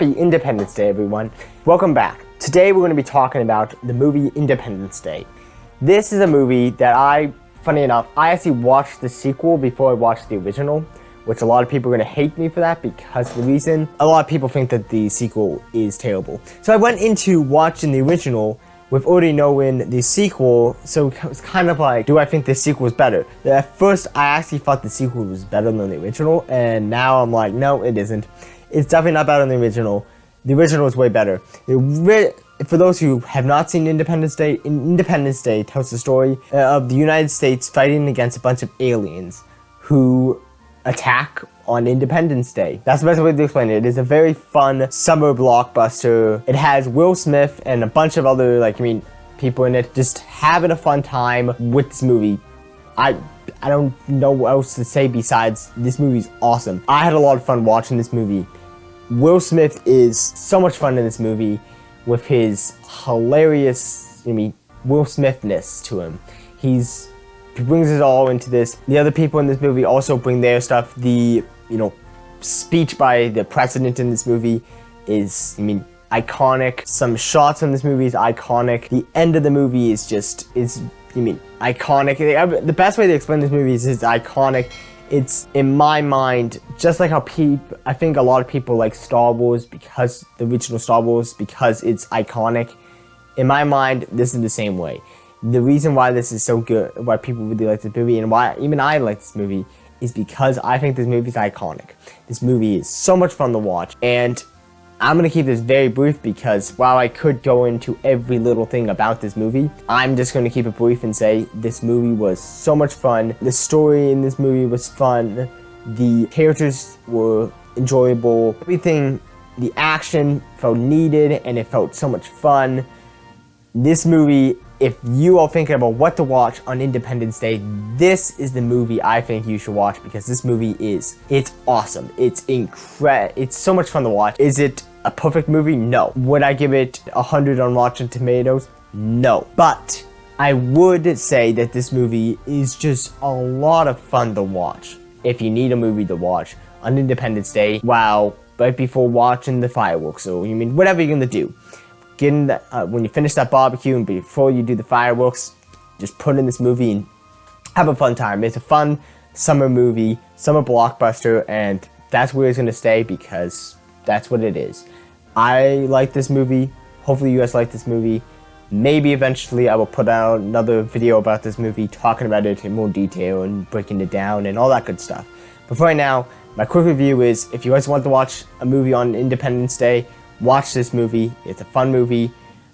Happy Independence Day, everyone. Welcome back. Today we're going to be talking about the movie Independence Day. This is a movie that funny enough, I actually watched the sequel before I watched the original, which a lot of people are going to hate me for that because the reason a lot of people think that the sequel is terrible. So I went into watching the original with already knowing the sequel, so it was kind of like, do I think the sequel was better? At first, I actually thought the sequel was better than the original, and now I'm like, no, it isn't. It's definitely not better than the original. The original is way better. For those who have not seen Independence Day tells the story of the United States fighting against a bunch of aliens who attack on Independence Day. That's the best way to explain it. It is a very fun summer blockbuster. It has Will Smith and a bunch of other, people in it, just having a fun time with this movie. I don't know what else to say besides this movie's awesome. I had a lot of fun watching this movie. Will Smith is so much fun in this movie with his hilarious, Will Smithness to him. He brings us all into this. The other people in this movie also bring their stuff. The, speech by the president in this movie is, iconic. Some shots in this movie is iconic. The end of the movie is iconic. The best way to explain this movie is it's iconic. It's, in my mind, just like how I think a lot of people like Star Wars because the original Star Wars because it's iconic. In my mind, this is the same way. The reason why this is so good, why people really like this movie, and why even I like this movie, is because I think this movie is iconic. This movie is so much fun to watch, and I'm going to keep this very brief because while I could go into every little thing about this movie, I'm just going to keep it brief and say this movie was so much fun. The story in this movie was fun. The characters were enjoyable. Everything, the action felt needed and it felt so much fun. This movie, if you are thinking about what to watch on Independence Day, this is the movie I think you should watch because this movie it's awesome. It's incredible. It's so much fun to watch. Is it a perfect movie? No. Would I give it 100 on Rotten Tomatoes? No. But I would say that this movie is just a lot of fun to watch. If you need a movie to watch on Independence Day, right before watching the fireworks, or whatever you're gonna do. When you finish that barbecue and before you do the fireworks, just put in this movie and have a fun time. It's a fun summer movie, summer blockbuster, and that's where it's going to stay because that's what it is. I like this movie. Hopefully you guys like this movie. Maybe eventually I will put out another video about this movie, talking about it in more detail and breaking it down and all that good stuff. But for right now, my quick review is, if you guys want to watch a movie on Independence Day, watch this movie. It's a fun movie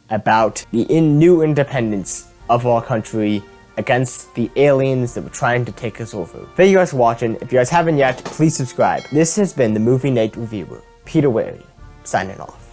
about the new independence of our country against the aliens that were trying to take us over. Thank you guys for watching. If you guys haven't yet, please subscribe. This has been the Movie Night Reviewer, Peter Wary, signing off.